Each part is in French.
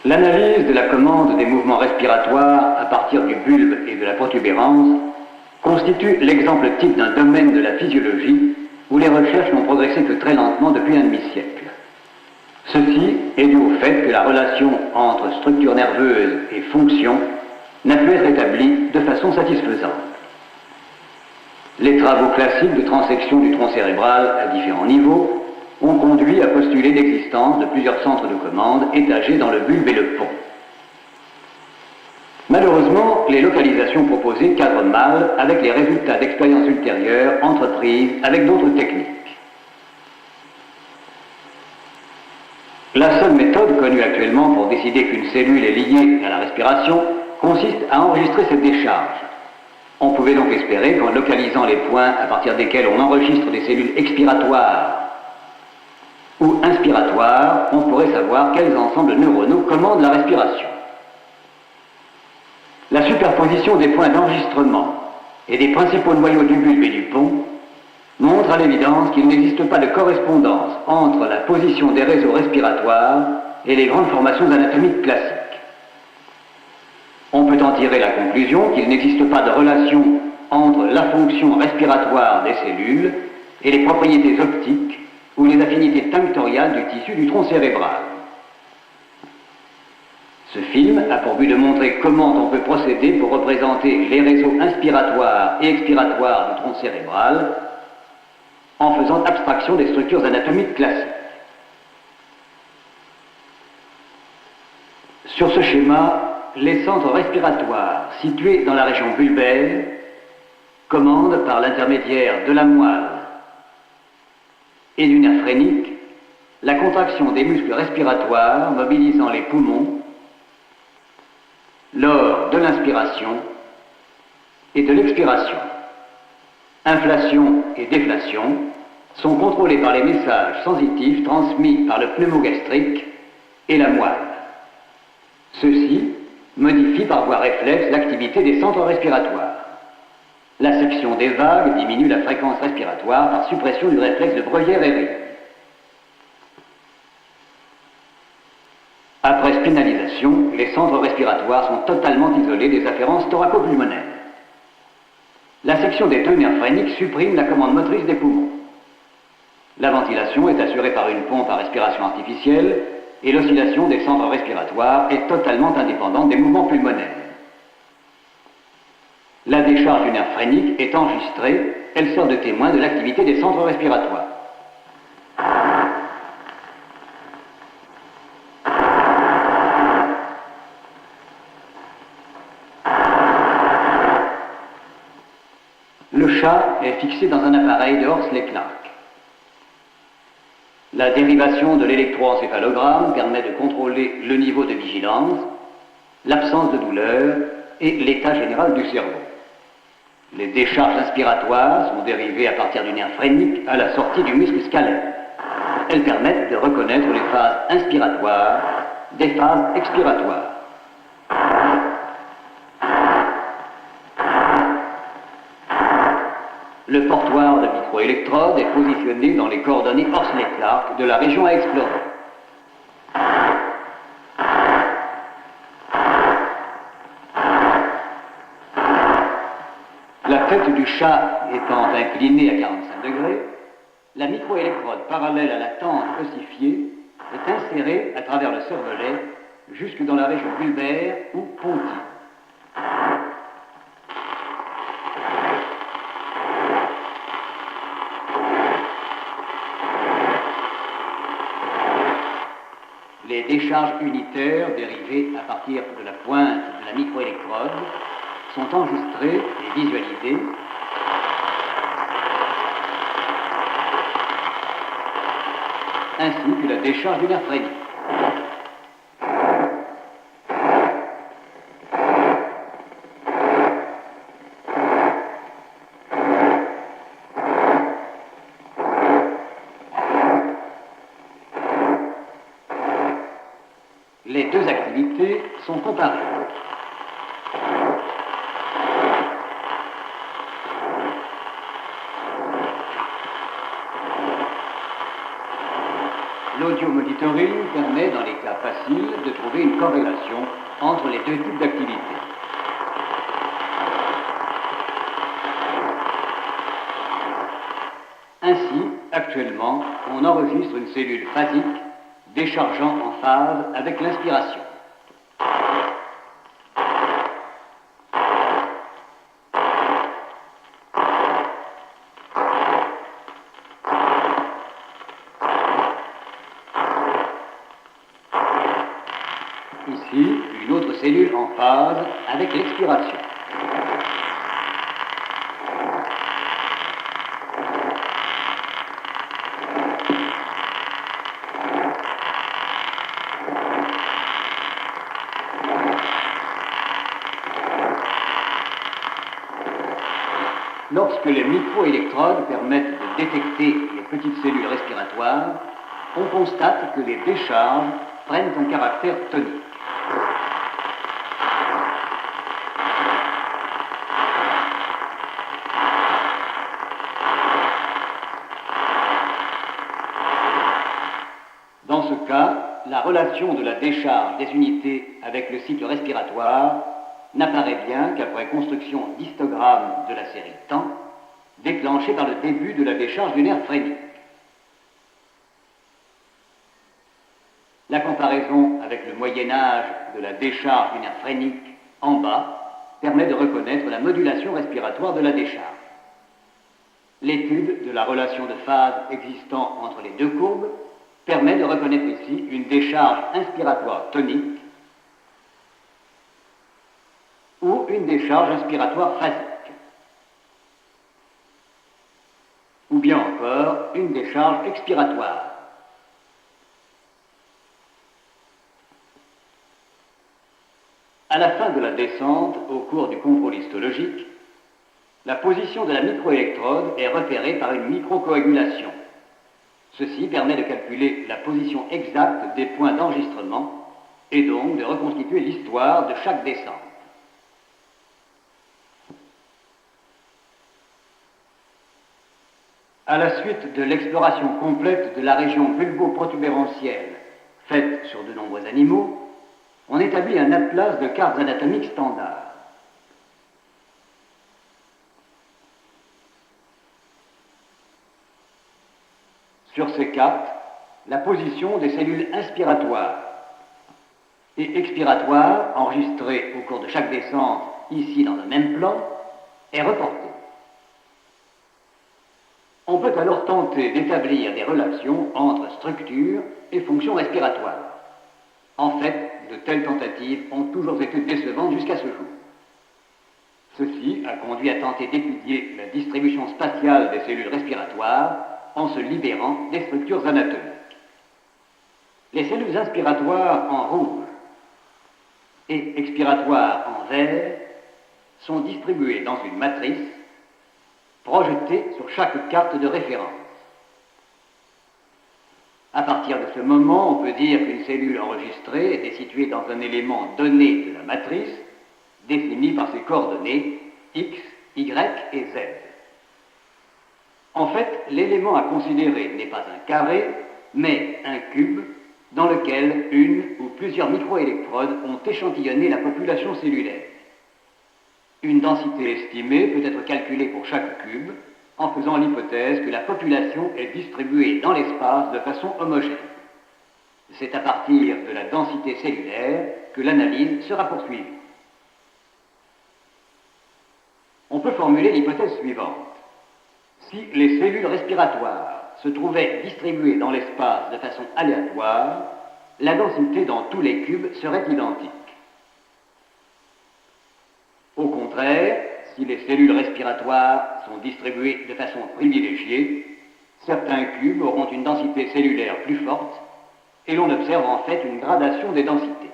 L'analyse de la commande des mouvements respiratoires à partir du bulbe et de la protubérance constitue l'exemple type d'un domaine de la physiologie où les recherches n'ont progressé que très lentement depuis un demi-siècle. Ceci est dû au fait que la relation entre structure nerveuse et fonction n'a pu être établie de façon satisfaisante. Les travaux classiques de transection du tronc cérébral à différents niveaux ont conduit à postuler l'existence de plusieurs centres de commande étagés dans le bulbe et le pont. Malheureusement, les localisations proposées cadrent mal avec les résultats d'expériences ultérieures entreprises avec d'autres techniques. La seule méthode connue actuellement pour décider qu'une cellule est liée à la respiration consiste à enregistrer cette décharge. On pouvait donc espérer qu'en localisant les points à partir desquels on enregistre des cellules expiratoires ou inspiratoires, on pourrait savoir quels ensembles neuronaux commandent la respiration. La superposition des points d'enregistrement et des principaux noyaux du bulbe et du pont montre à l'évidence qu'il n'existe pas de correspondance entre la position des réseaux respiratoires et les grandes formations anatomiques classiques. On peut en tirer la conclusion qu'il n'existe pas de relation entre la fonction respiratoire des cellules et les propriétés optiques ou les affinités tinctoriales du tissu du tronc cérébral. Ce film a pour but de montrer comment on peut procéder pour représenter les réseaux inspiratoires et expiratoires du tronc cérébral en faisant abstraction des structures anatomiques classiques. Sur ce schéma, les centres respiratoires situés dans la région bulbaire commandent par l'intermédiaire de la moelle et du nerf phrénique la contraction des muscles respiratoires mobilisant les poumons lors de l'inspiration et de l'expiration. Inflation et déflation sont contrôlés par les messages sensitifs transmis par le pneumogastrique et la moelle. Ceux-ci modifient par voie réflexe l'activité des centres respiratoires. La section des vagues diminue la fréquence respiratoire par suppression du réflexe de Breuer-Héry. Après spinalisation, les centres respiratoires sont totalement isolés des afférences thoraco-pulmonaires. La section des deux nerfs phréniques supprime la commande motrice des poumons. La ventilation est assurée par une pompe à respiration artificielle et l'oscillation des centres respiratoires est totalement indépendante des mouvements pulmonaires. La décharge du nerf phrénique est enregistrée, elle sert de témoin de l'activité des centres respiratoires. Le chat est fixé dans un appareil de Horsley-Clark. La dérivation de l'électroencéphalogramme permet de contrôler le niveau de vigilance, l'absence de douleur et l'état général du cerveau. Les décharges inspiratoires sont dérivées à partir du nerf phrénique à la sortie du muscle scalaire. Elles permettent de reconnaître les phases inspiratoires des phases expiratoires. Le portoir de microélectrode est positionné dans les coordonnées Horsley-Clark de la région à explorer. La tête du chat étant inclinée à 45 degrés, la microélectrode parallèle à la tente ossifiée est insérée à travers le cervelet jusque dans la région bulbaire ou pontie. Les décharges unitaires dérivées à partir de la pointe de la microélectrode sont enregistrées et visualisées ainsi que la décharge du nerf phrénique. Les deux activités sont comparées. L'audio-monitoring permet, dans les cas faciles, de trouver une corrélation entre les deux types d'activités. Ainsi, actuellement, on enregistre une cellule phasique déchargeant en phase avec l'inspiration. Ici, une autre cellule en phase avec l'expiration. Lorsque les microélectrodes permettent de détecter les petites cellules respiratoires, on constate que les décharges prennent un caractère tonique. Dans ce cas, la relation de la décharge des unités avec le cycle respiratoire n'apparaît bien qu'après construction d'histogramme de la série temps, déclenchée par le début de la décharge du nerf phrénique. La comparaison avec le Moyen-Âge de la décharge du nerf phrénique en bas permet de reconnaître la modulation respiratoire de la décharge. L'étude de la relation de phase existant entre les deux courbes permet de reconnaître ici une décharge inspiratoire tonique ou une décharge inspiratoire phasique, ou bien encore une décharge expiratoire. À la fin de la descente, au cours du contrôle histologique, la position de la microélectrode est repérée par une microcoagulation. Ceci permet de calculer la position exacte des points d'enregistrement et donc de reconstituer l'histoire de chaque descente. À la suite de l'exploration complète de la région bulbo-protubérantielle faite sur de nombreux animaux, on établit un atlas de cartes anatomiques standards. Sur ces cartes, la position des cellules inspiratoires et expiratoires enregistrées au cours de chaque descente, ici dans le même plan, est reportée. On peut alors tenter d'établir des relations entre structure et fonction respiratoire. En fait, de telles tentatives ont toujours été décevantes jusqu'à ce jour. Ceci a conduit à tenter d'étudier la distribution spatiale des cellules respiratoires en se libérant des structures anatomiques. Les cellules inspiratoires en rouge et expiratoires en vert sont distribuées dans une matrice projetée sur chaque carte de référence. À partir de ce moment, on peut dire qu'une cellule enregistrée était située dans un élément donné de la matrice, défini par ses coordonnées X, Y et Z. En fait, l'élément à considérer n'est pas un carré, mais un cube dans lequel une ou plusieurs microélectrodes ont échantillonné la population cellulaire. Une densité estimée peut être calculée pour chaque cube en faisant l'hypothèse que la population est distribuée dans l'espace de façon homogène. C'est à partir de la densité cellulaire que l'analyse sera poursuivie. On peut formuler l'hypothèse suivante. Si les cellules respiratoires se trouvaient distribuées dans l'espace de façon aléatoire, la densité dans tous les cubes serait identique. Au contraire, si les cellules respiratoires sont distribuées de façon privilégiée, certains cubes auront une densité cellulaire plus forte et l'on observe en fait une gradation des densités.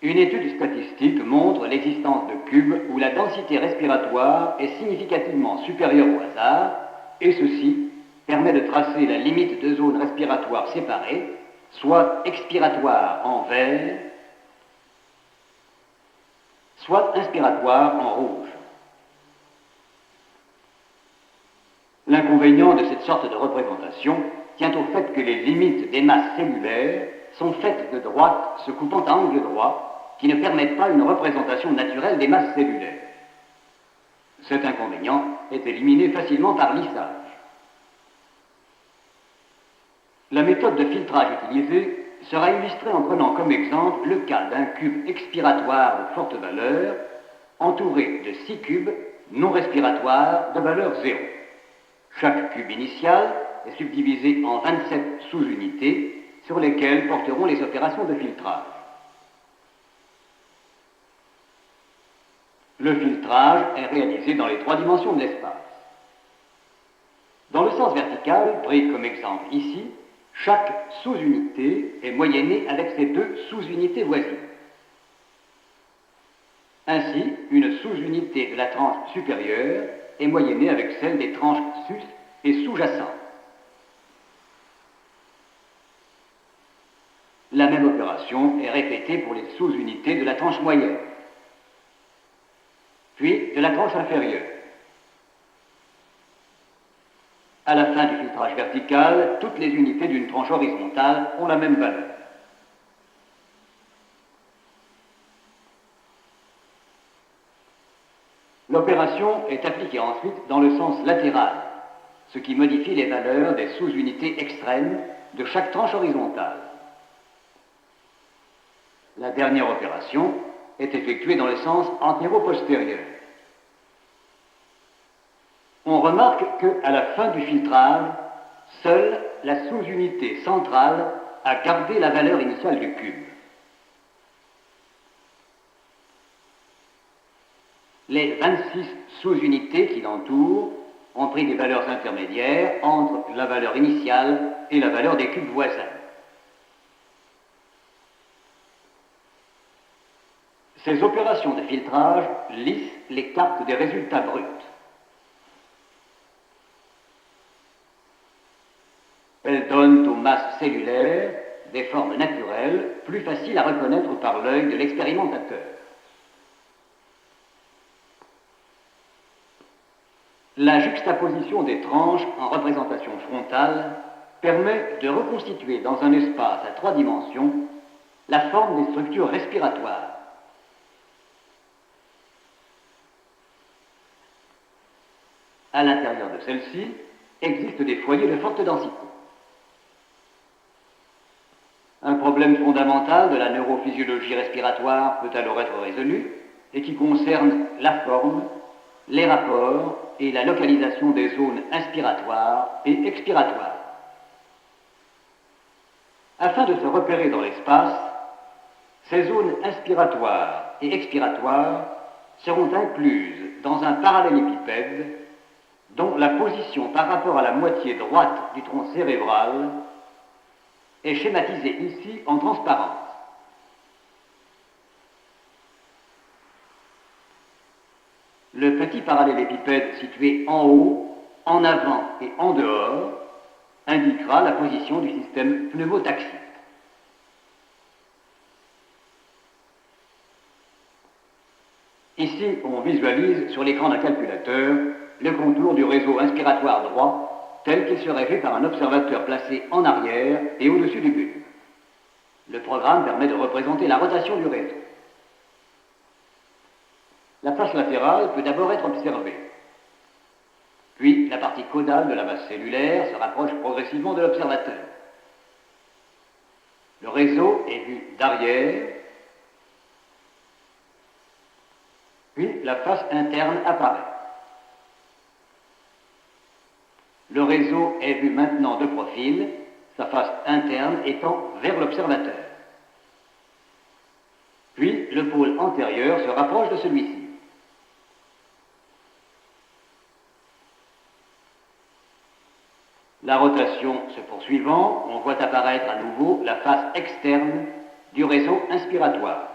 Une étude statistique montre l'existence de cubes où la densité respiratoire est significativement supérieure au hasard et ceci permet de tracer la limite de zones respiratoires séparées, soit expiratoires en vert, soit inspiratoire en rouge. L'inconvénient de cette sorte de représentation tient au fait que les limites des masses cellulaires sont faites de droites se coupant à angle droit, qui ne permettent pas une représentation naturelle des masses cellulaires. Cet inconvénient est éliminé facilement par lissage. La méthode de filtrage utilisée sera illustrée en prenant comme exemple le cas d'un cube expiratoire de forte valeur, entouré de 6 cubes non respiratoires de valeur 0. Chaque cube initial est subdivisé en 27 sous-unités sur lesquelles porteront les opérations de filtrage. Le filtrage est réalisé dans les 3 dimensions de l'espace. Dans le sens vertical, pris comme exemple ici, chaque sous-unité est moyennée avec ses 2 sous-unités voisines. Ainsi, une sous-unité de la tranche supérieure est moyennée avec celle des tranches sus et sous-jacentes. La même opération est répétée pour les sous-unités de la tranche moyenne, puis de la tranche inférieure. À la fin du filtrage vertical, toutes les unités d'une tranche horizontale ont la même valeur. L'opération est appliquée ensuite dans le sens latéral, ce qui modifie les valeurs des sous-unités extrêmes de chaque tranche horizontale. La dernière opération est effectuée dans le sens antéro-postérieur. On remarque qu'à la fin du filtrage, seule la sous-unité centrale a gardé la valeur initiale du cube. Les 26 sous-unités qui l'entourent ont pris des valeurs intermédiaires entre la valeur initiale et la valeur des cubes voisins. Ces opérations de filtrage lissent les cartes des résultats bruts. Elles donnent aux masses cellulaires des formes naturelles plus faciles à reconnaître par l'œil de l'expérimentateur. La juxtaposition des tranches en représentation frontale permet de reconstituer dans un espace à 3 dimensions la forme des structures respiratoires. À l'intérieur de celles-ci existent des foyers de forte densité. Un problème fondamental de la neurophysiologie respiratoire peut alors être résolu et qui concerne la forme, les rapports et la localisation des zones inspiratoires et expiratoires. Afin de se repérer dans l'espace, ces zones inspiratoires et expiratoires seront incluses dans un parallélépipède dont la position par rapport à la moitié droite du tronc cérébral est schématisée ici en transparence. Le petit parallélépipède situé en haut, en avant et en dehors indiquera la position du système pneumotaxique. Ici, on visualise sur l'écran d'un calculateur le contour du réseau inspiratoire droit tel qu'il serait fait par un observateur placé en arrière et au-dessus du bulbe. Le programme permet de représenter la rotation du réseau. La face latérale peut d'abord être observée. Puis, la partie caudale de la masse cellulaire se rapproche progressivement de l'observateur. Le réseau est vu d'arrière, puis la face interne apparaît. Le réseau est vu maintenant de profil, sa face interne étant vers l'observateur. Puis, le pôle antérieur se rapproche de celui-ci. La rotation se poursuivant, on voit apparaître à nouveau la face externe du réseau inspiratoire.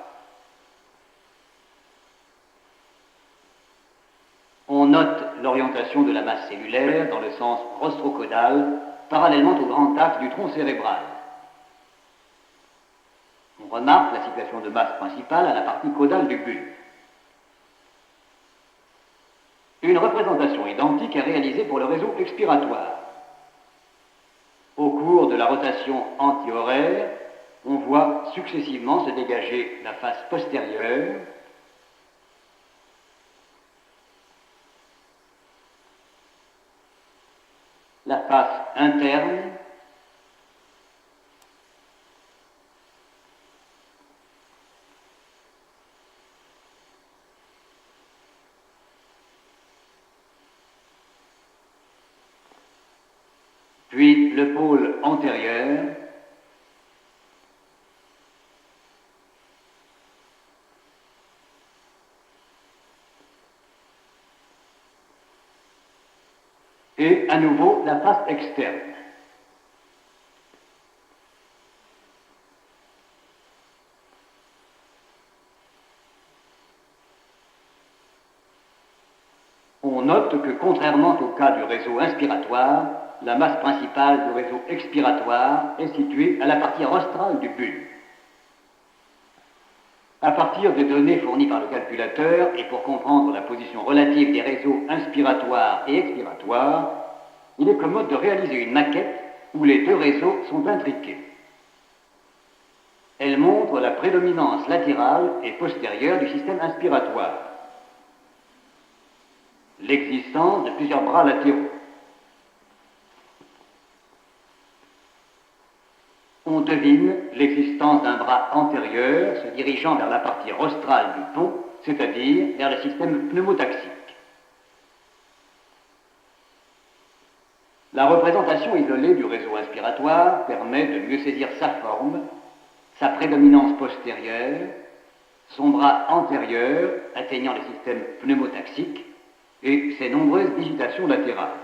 On note l'orientation de la masse cellulaire dans le sens rostrocaudal, parallèlement au grand axe du tronc cérébral. On remarque la situation de masse principale à la partie caudale du bulbe. Une représentation identique est réalisée pour le réseau expiratoire. Au cours de la rotation antihoraire, on voit successivement se dégager la face postérieure, la face interne, puis le pôle antérieur, et à nouveau la face externe. On note que contrairement au cas du réseau inspiratoire, la masse principale du réseau expiratoire est située à la partie rostrale du bulbe. À partir des données fournies par le calculateur et pour comprendre la position relative des réseaux inspiratoires et expiratoires, il est commode de réaliser une maquette où les deux réseaux sont intriqués. Elle montre la prédominance latérale et postérieure du système inspiratoire, l'existence de plusieurs bras latéraux. On devine l'existence d'un bras antérieur se dirigeant vers la partie rostrale du pont, c'est-à-dire vers le système pneumotaxique. La représentation isolée du réseau inspiratoire permet de mieux saisir sa forme, sa prédominance postérieure, son bras antérieur atteignant le système pneumotaxique et ses nombreuses digitations latérales.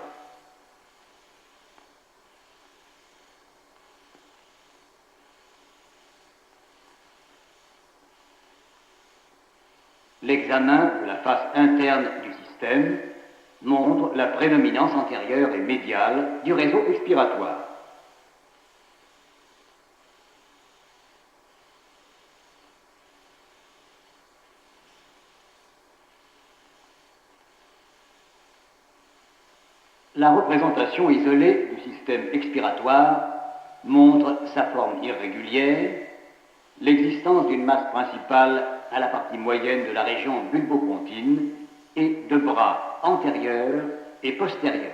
L'examen de la face interne du système montre la prédominance antérieure et médiale du réseau expiratoire. La représentation isolée du système expiratoire montre sa forme irrégulière, l'existence d'une masse principale à la partie moyenne de la région bulbopontine et de bras antérieurs et postérieurs.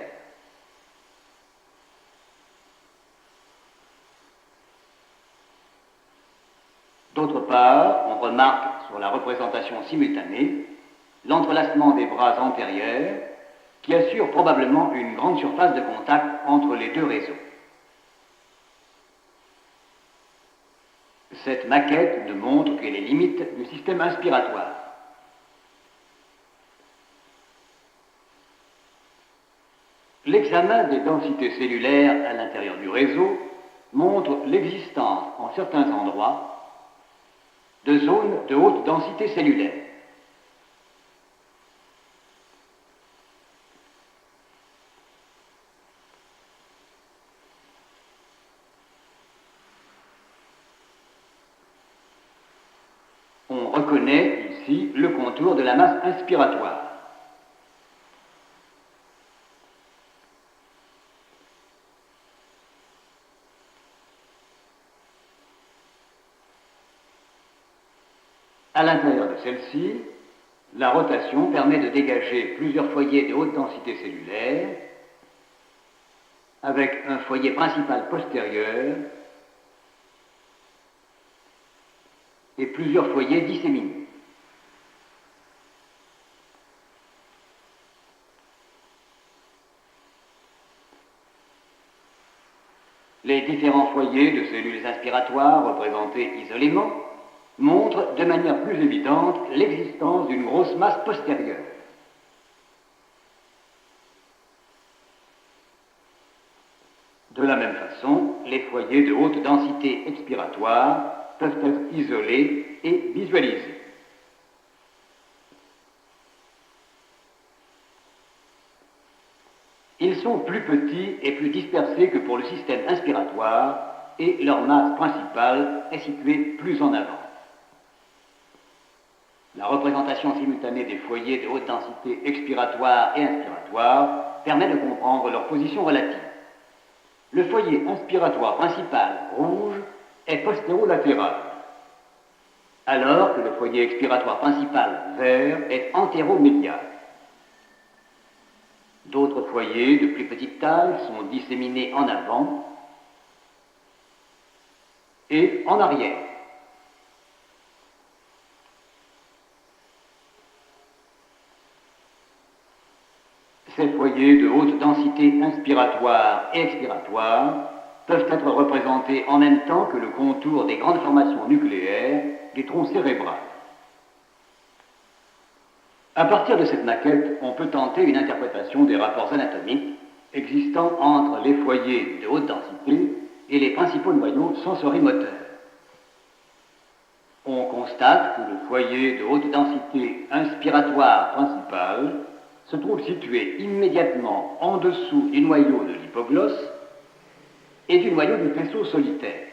D'autre part, on remarque sur la représentation simultanée l'entrelacement des bras antérieurs qui assure probablement une grande surface de contact entre les deux réseaux. Cette maquette ne montre que les limites du système inspiratoire. L'examen des densités cellulaires à l'intérieur du réseau montre l'existence, en certains endroits, de zones de haute densité cellulaire. On reconnaît ici le contour de la masse inspiratoire. À l'intérieur de celle-ci, la rotation permet de dégager plusieurs foyers de haute densité cellulaire avec un foyer principal postérieur et plusieurs foyers disséminés. Les différents foyers de cellules inspiratoires représentés isolément montrent de manière plus évidente l'existence d'une grosse masse postérieure. De la même façon, les foyers de haute densité expiratoire peuvent être isolés et visualisés. Ils sont plus petits et plus dispersés que pour le système inspiratoire et leur masse principale est située plus en avant. La représentation simultanée des foyers de haute densité expiratoire et inspiratoire permet de comprendre leur position relative. Le foyer inspiratoire principal, rouge, est postérolatéral, alors que le foyer expiratoire principal, vert, est antéromédial. D'autres foyers de plus petite taille sont disséminés en avant et en arrière. Ces foyers de haute densité inspiratoire et expiratoire peuvent être représentés en même temps que le contour des grandes formations nucléaires du tronc cérébral. À partir de cette maquette, on peut tenter une interprétation des rapports anatomiques existant entre les foyers de haute densité et les principaux noyaux sensorimoteurs. On constate que le foyer de haute densité inspiratoire principal se trouve situé immédiatement en dessous du noyau de l'hypoglosse et du noyau du faisceau solitaire.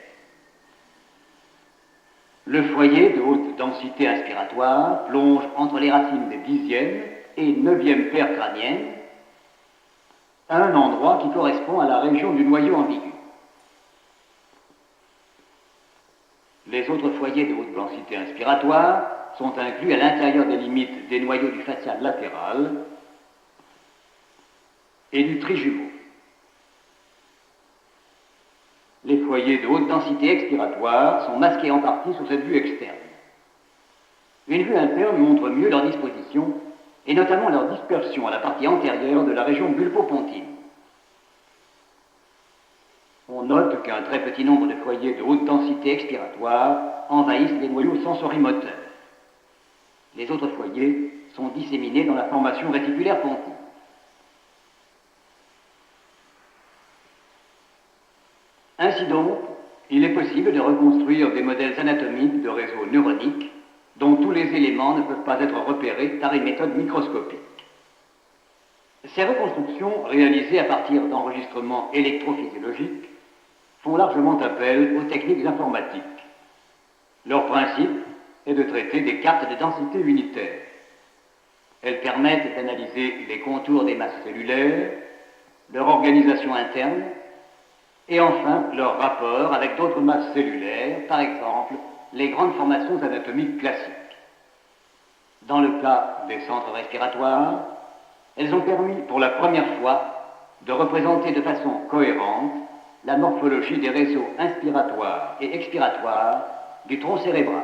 Le foyer de haute densité inspiratoire plonge entre les racines des 10e et 9e paires crâniennes à un endroit qui correspond à la région du noyau ambigu. Les autres foyers de haute densité inspiratoire sont inclus à l'intérieur des limites des noyaux du facial latéral et du trijumeau. Les foyers de haute densité expiratoire sont masqués en partie sur cette vue externe. Une vue interne montre mieux leur disposition et notamment leur dispersion à la partie antérieure de la région bulbopontine. On note qu'un très petit nombre de foyers de haute densité expiratoire envahissent les noyaux sensorimoteurs. Les autres foyers sont disséminés dans la formation réticulaire pontine. Ainsi donc, il est possible de reconstruire des modèles anatomiques de réseaux neuroniques dont tous les éléments ne peuvent pas être repérés par une méthode microscopique. Ces reconstructions, réalisées à partir d'enregistrements électrophysiologiques, font largement appel aux techniques informatiques. Leur principe est de traiter des cartes de densité unitaires. Elles permettent d'analyser les contours des masses cellulaires, leur organisation interne, et enfin leur rapport avec d'autres masses cellulaires, par exemple les grandes formations anatomiques classiques. Dans le cas des centres respiratoires, elles ont permis pour la première fois de représenter de façon cohérente la morphologie des réseaux inspiratoires et expiratoires du tronc cérébral.